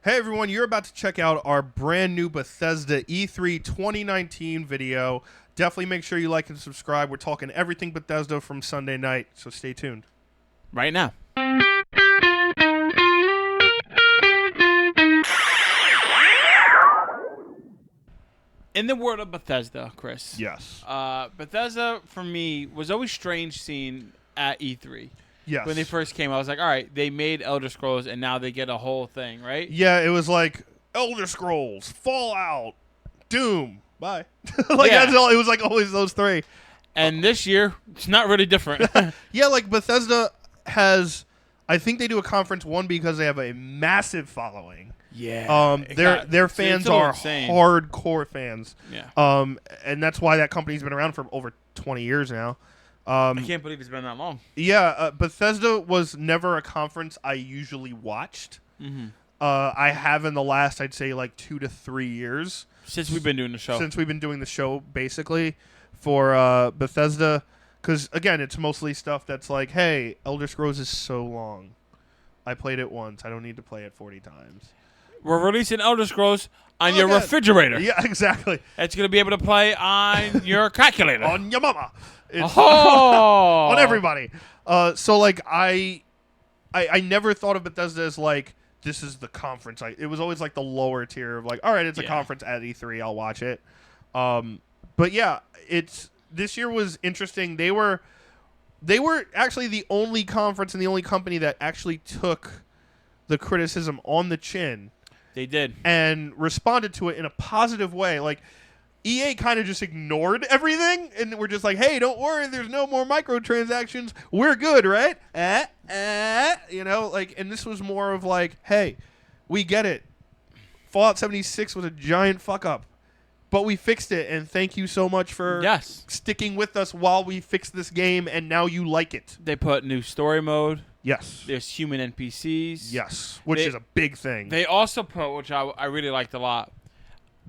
Hey everyone, you're about to check out our brand new Bethesda E3 2019 video. Definitely make sure you like and subscribe. We're talking everything Bethesda from Sunday night, so stay tuned. Right now. In the world of Bethesda, Chris. Yes. Bethesda, for me, was always strange seeing at E3. Yes. When they first came, I was like, all right, they made Elder Scrolls, and now they get a whole thing, right? Yeah, it was like Elder Scrolls, Fallout, Doom. Bye. That's all. It was like always those three. And this year, it's not really different. Yeah, like Bethesda has, I think they do a conference because they have a massive following. Yeah. Their fans are insane. hardcore fans. Yeah. And that's why that company's been around for over 20 years now. I can't believe it's been that long. Yeah, Bethesda was never a conference I usually watched. Mm-hmm. I have in the last, I'd say, like 2 to 3 years. Since we've been doing the show. Since we've been doing the show, basically, for Bethesda. Because, again, it's mostly stuff that's like, hey, Elder Scrolls is so long. I played it once. I don't need to play it 40 times. We're releasing Elder Scrolls on your refrigerator. Yeah, exactly. It's going to be able to play on your calculator. On your mama. It's on everybody. So, like, I never thought of Bethesda as, like, this is the conference. It was always, like, the lower tier of, like, all right, it's a conference at E3. I'll watch it. But, yeah, this year was interesting. They were actually the only conference and the only company that actually took the criticism on the chin. They did. And responded to it in a positive way. Like, EA kind of just ignored everything, and we're just like, hey, don't worry, there's no more microtransactions. We're good, right? You know, like, and this was more of like, hey, we get it. Fallout 76 was a giant fuck-up, but we fixed it, and thank you so much for sticking with us while we fixed this game, and now you like it. They put new story mode. Yes. There's human NPCs. Yes, which is a big thing. They also put, which I really liked a lot,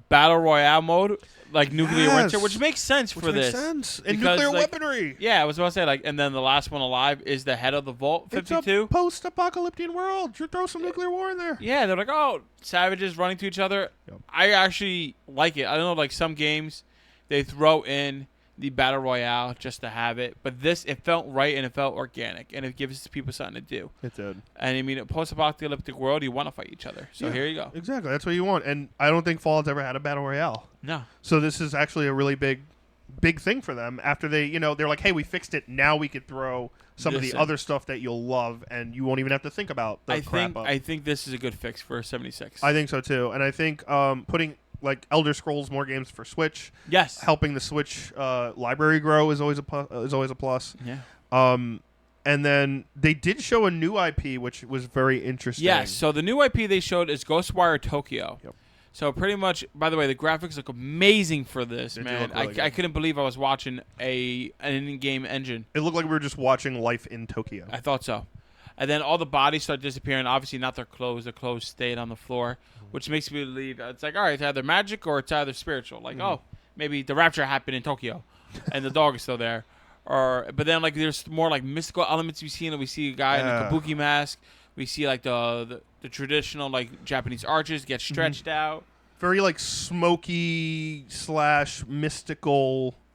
Battle Royale mode, like nuclear winter, which makes sense for this. Makes sense. And nuclear weaponry. Yeah, I was about to say, like, and then the last one alive is the head of the Vault 52. It's a post-apocalyptic world. You throw some nuclear war in there. Yeah, they're like, oh, savages running to each other. Yep. I actually like it. I don't know, like some games, they throw in the Battle Royale just to have it. But this, it felt right and it felt organic. And it gives people something to do. It did. And I mean, a post-apocalyptic world, you want to fight each other. So here you go. Exactly. That's what you want. And I don't think Fallout's ever had a Battle Royale. No. So this is actually a really big thing for them. After they're like, hey, we fixed it. Now we could throw some of the other stuff that you'll love, and you won't even have to think about the crap up. I think this is a good fix for 76. I think so, too. And I think putting like Elder Scrolls more games for Switch. Yes. Helping the Switch library grow is always a plus. Yeah. And then they did show a new IP, which was very interesting. Yes. So the new IP they showed is Ghostwire Tokyo. Yep. So pretty much, by the way, the graphics look amazing for this, man. I couldn't believe I was watching an in-game engine. It looked like we were just watching life in Tokyo. I thought so. And then all the bodies start disappearing. Obviously, not their clothes. Their clothes stayed on the floor, which makes me believe it's like, all right, it's either magic or it's either spiritual. Like, oh, maybe the rapture happened in Tokyo, and the dog is still there. But then like there's more like mystical elements we see. And we see a guy in a kabuki mask. We see like the traditional like Japanese arches get stretched out. Very like smoky / mystical /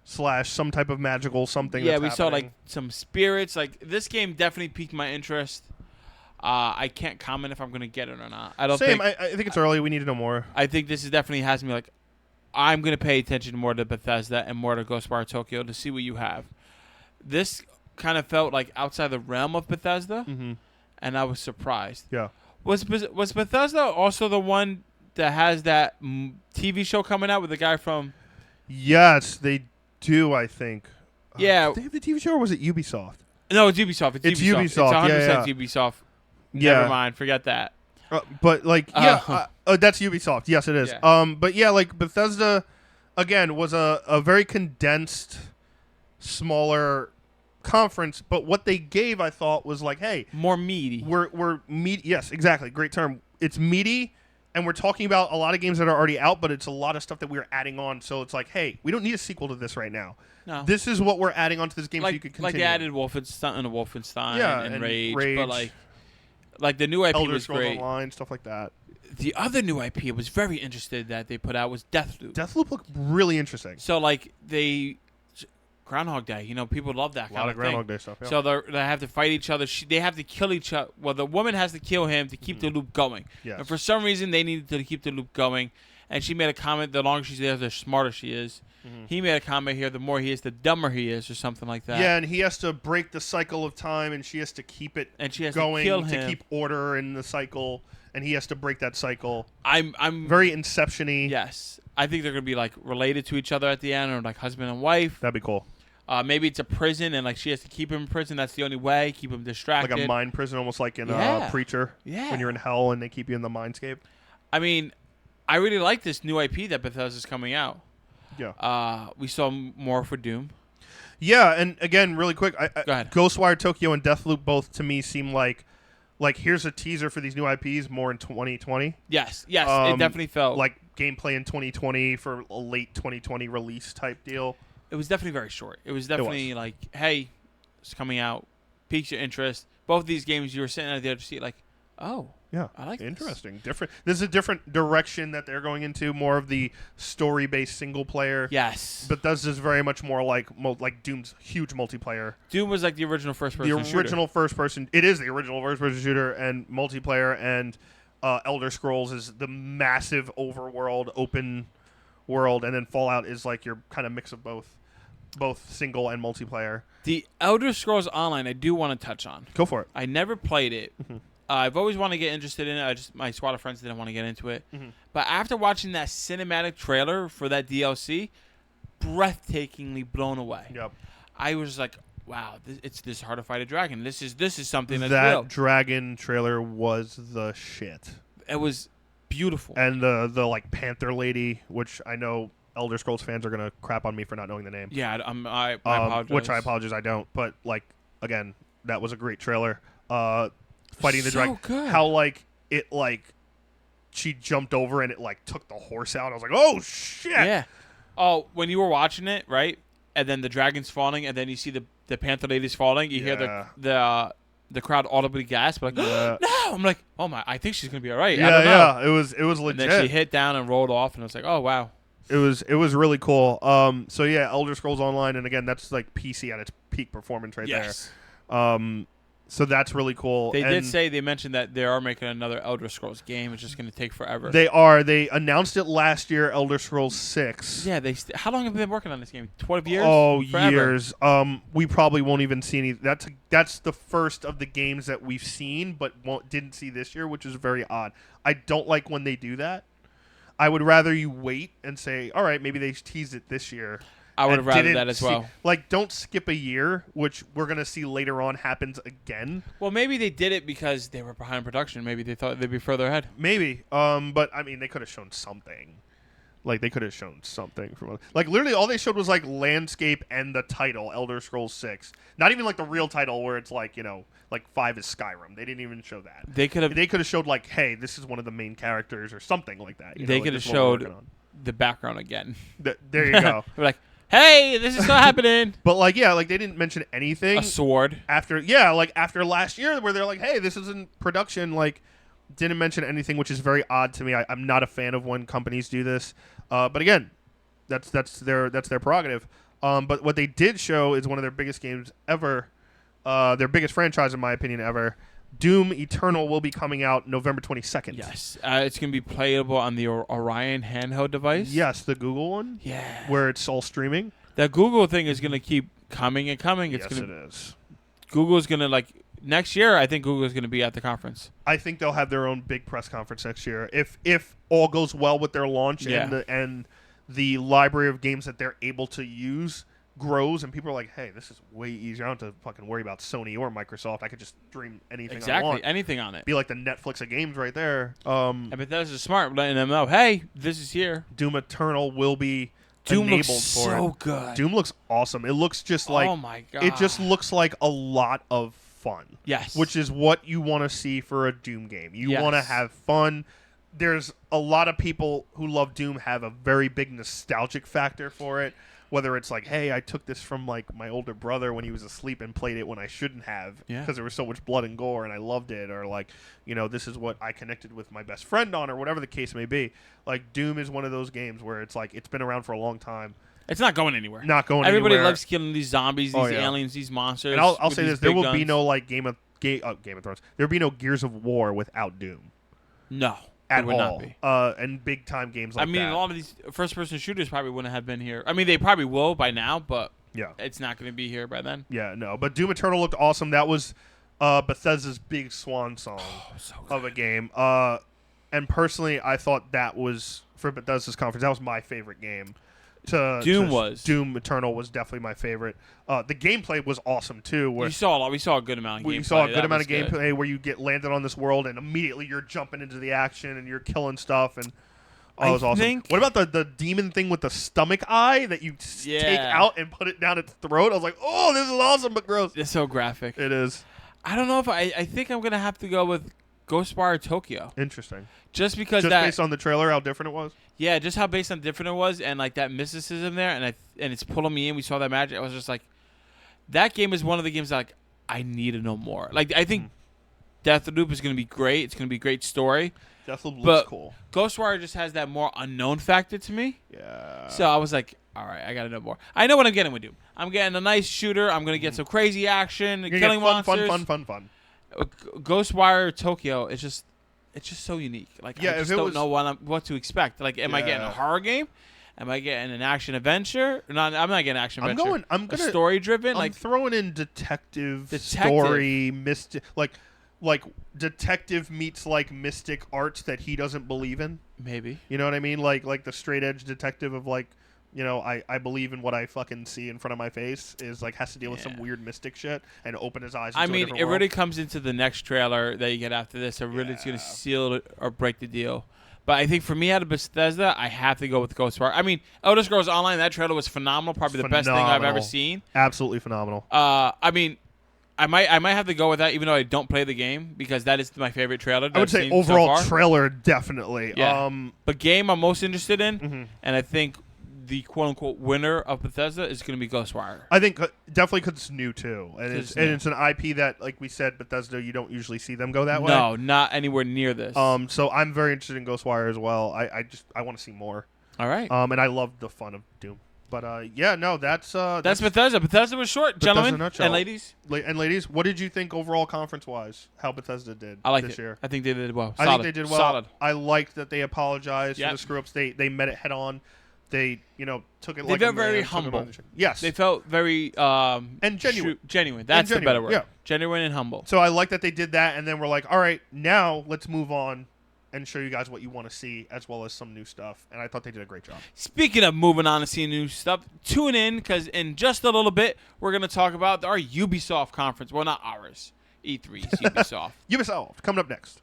some type of magical something. Yeah, that's saw happening. like some spirits. Like this game definitely piqued my interest. I can't comment if I'm gonna get it or not. I don't. Same. I think it's early. We need to know more. I think this is definitely has me like, I'm gonna pay attention more to Bethesda and more to Ghostwire Tokyo to see what you have. This kind of felt like outside the realm of Bethesda, and I was surprised. Yeah. Was Bethesda also the one that has that TV show coming out with the guy from? Yes, they do. I think. Yeah. Did they have the TV show, or was it Ubisoft? No, it's Ubisoft. It's Ubisoft. It's 100% Ubisoft. Yeah. Never mind. Forget that. But like, that's Ubisoft. Yes, it is. Yeah. But yeah, like Bethesda, again, was a very condensed, smaller conference. But what they gave, I thought, was like, hey, more meaty. We're meaty. Yes, exactly. Great term. It's meaty. And we're talking about a lot of games that are already out, but it's a lot of stuff that we're adding on. So it's like, hey, we don't need a sequel to this right now. No. This is what we're adding onto this game so you can continue. Like they added Wolfenstein and Rage, but like the new IP Elder was Scrolls great. Online, stuff like that. the other new IP I was very interested that they put out was Deathloop. Deathloop looked really interesting. So like Groundhog Day, people love that A kind lot of of Groundhog thing. Day stuff. Yeah. So they have to fight each other. They have to kill each other. Well, the woman has to kill him to keep the loop going. Yes. And for some reason, they needed to keep the loop going. And she made a comment, the longer she's there, the smarter she is. He made a comment here, the more he is, the dumber he is, or something like that. Yeah, and he has to break the cycle of time, and she has to keep it And she has going to kill him. keep order in the cycle, and he has to break that cycle. I'm Very Inception-y. Yes. I think they're going to be, like, related to each other at the end, or, like, husband and wife. That'd be cool. Maybe it's a prison, and, like, she has to keep him in prison. That's the only way. Keep him distracted. Like a mind prison, almost like in Preacher. Yeah. When you're in hell and they keep you in the mindscape. I mean, I really like this new IP that Bethesda's coming out. Yeah. We saw more for Doom. Yeah, and again, really quick, Go ahead. Ghostwire Tokyo and Deathloop both to me seem like here's a teaser for these new IPs more in 2020. Yes, it definitely felt like gameplay in 2020 for a late 2020 release type deal. It was definitely very short. It was definitely like, hey, it's coming out, piques your interest. Both of these games, you were sitting at the edge of the seat like, oh, yeah, I like interesting. Different. This is a different direction that they're going into, more of the story-based single player. Yes, but this is very much more like Doom's huge multiplayer. Doom was like the original first-person shooter. The original first-person. It is the original first-person shooter and multiplayer, and Elder Scrolls is the massive overworld, open world, and then Fallout is like your kind of mix of both single and multiplayer. The Elder Scrolls Online, I do want to touch on. Go for it. I never played it. I've always wanted to get interested in it. My squad of friends didn't want to get into it. But after watching that cinematic trailer for that DLC, breathtakingly blown away. Yep. I was like, wow, it's this hard to fight a dragon. This is something that's that real. dragon trailer was the shit. It was beautiful. And the like Panther lady, which I know Elder Scrolls fans are gonna crap on me for not knowing the name. Yeah, I apologize. Which I apologize, I don't. But like again, that was a great trailer. Fighting the dragon. Good. How like it like she jumped over and it like took the horse out. I was like, oh shit. Yeah. Oh, when you were watching it, right? And then the dragon's falling, and then you see the Panther lady's falling. You hear the crowd audibly gasp, like, no! I'm like, oh my, I think she's gonna be all right. Yeah. It was legit. And then she hit down and rolled off, and I was like, oh wow. It was really cool. So yeah, Elder Scrolls Online, and again, that's like PC at its peak performance right there. So that's really cool. They mentioned that they are making another Elder Scrolls game. It's just going to take forever. They announced it last year, Elder Scrolls 6. Yeah, how long have they been working on this game? 12 years? Oh, Forever. years. We probably won't even see any. That's the first of the games that we've seen, but didn't see this year, which is very odd. I don't like when they do that. I would rather you wait and say, all right, maybe they teased it this year. I would have rather that as well. Like, don't skip a year, which we're going to see later on happens again. Well, maybe they did it because they were behind production. Maybe they thought they'd be further ahead. Maybe. But, I mean, they could have shown something. Like, they could have shown something. Like, literally, all they showed was, like, landscape and the title, Elder Scrolls 6. Not even, like, the real title where it's, like, like 5 is Skyrim. They didn't even show that. They could have showed, like, hey, this is one of the main characters or something like that. They could have showed the background again. There you go. We're like, hey, this is still happening. But like, yeah, like they didn't mention anything. A sword. After last year where they're like, hey, this is in production. Like, didn't mention anything, which is very odd to me. I'm not a fan of when companies do this. But again, that's their prerogative. But what they did show is one of their biggest games ever, their biggest franchise in my opinion ever. Doom Eternal will be coming out November 22nd. Yes. It's going to be playable on the Orion handheld device. Yes, the Google one. Yeah. Where it's all streaming. That Google thing is going to keep coming and coming. It is. Google's going to, like, next year, I think Google's going to be at the conference. I think they'll have their own big press conference next year. If all goes well with their launch and the library of games that they're able to use grows and people are like, hey, this is way easier. I don't have to fucking worry about Sony or Microsoft. I could just stream anything I want. Anything on it. Be like the Netflix of games right there. And Bethesda's smart, letting them know, hey, this is here. Doom Eternal will be Doom enabled looks for so it. Good. Doom looks awesome. It looks just like, oh my God. It just looks like a lot of fun. Yes. Which is what you want to see for a Doom game. You want to have fun. There's a lot of people who love Doom have a very big nostalgic factor for it. whether it's like, hey, I took this from like my older brother when he was asleep and played it when I shouldn't have because there was so much blood and gore and I loved it, or like, this is what I connected with my best friend on, or whatever the case may be. Like Doom is one of those games where it's like it's been around for a long time. It's not going anywhere. Everybody loves killing these zombies, these aliens, these monsters. And I'll say this: there will be no like Game of Thrones. There will be no Gears of War without Doom. No, at all. Not be. And big time games like that. I mean, a lot of these first-person shooters probably wouldn't have been here. I mean, they probably will by now, but it's not going to be here by then. Yeah, no. But Doom Eternal looked awesome. That was Bethesda's big swan song of a game. And personally, I thought that was, for Bethesda's conference, that was my favorite game. Doom Eternal was definitely my favorite. The gameplay was awesome too. We saw a good amount of gameplay. We saw a good amount of gameplay where you get landed on this world and immediately you're jumping into the action and you're killing stuff, and it was awesome. What about the demon thing with the stomach eye that you take out and put it down its throat? I was like, oh, this is awesome but gross. It's so graphic. It is. I don't know if I think I'm gonna have to go with Ghostwire Tokyo. Interesting. Just because based on the trailer, how different it was. Yeah, just how based on different it was, and like that mysticism there, and it's pulling me in. We saw that magic. I was just like, that game is one of the games that, like, I need to know more. Like, I think Deathloop is going to be great. It's going to be a great story. Deathloop looks cool. Ghostwire just has that more unknown factor to me. Yeah. So I was like, all right, I got to know more. I know what I'm getting with Doom. I'm getting a nice shooter. I'm going to get some crazy action, killing monsters. Fun. Ghostwire Tokyo is just. It's just so unique. Like, I just don't know what to expect. Like, am I getting a horror game? Am I getting an action adventure? No, I'm not getting an action adventure. I'm gonna story driven. I'm throwing in detective story, mystic, like detective meets like mystic arts that he doesn't believe in. Maybe. You know what I mean? Like the straight edge detective of like, I believe in what I fucking see in front of my face is like has to deal with some weird mystic shit and open his eyes. I mean, it really comes into the next trailer that you get after this. It really is going to seal it or break the deal. But I think for me, out of Bethesda, I have to go with Ghostwire. I mean, Elder Scrolls Online, that trailer was phenomenal. Probably the best thing I've ever seen. Absolutely phenomenal. I mean, I might have to go with that, even though I don't play the game, because that is my favorite trailer. I would say overall trailer, definitely. Yeah. But game I'm most interested in, and I think the quote-unquote winner of Bethesda is going to be Ghostwire. I think definitely because it's new, too. And it's an IP that, like we said, Bethesda, you don't usually see them go that way. No, not anywhere near this. So I'm very interested in Ghostwire as well. I want to see more. All right. And I love the fun of Doom. But, that's Bethesda. Bethesda was short, gentlemen and ladies. And ladies, what did you think overall conference-wise, how Bethesda did this year? I think they did well. I think they did well. Solid. I liked that they apologized for the screw-ups. They met it head-on. They, took it like they felt very humble. Yes. They felt very and genuine. Genuine. That's the better word. Yeah. Genuine and humble. So I like that they did that, and then we're like, all right, now let's move on and show you guys what you want to see, as well as some new stuff. And I thought they did a great job. Speaking of moving on to see new stuff, tune in, because in just a little bit, we're going to talk about our Ubisoft conference. Well, not ours. E3's Ubisoft. Ubisoft, coming up next.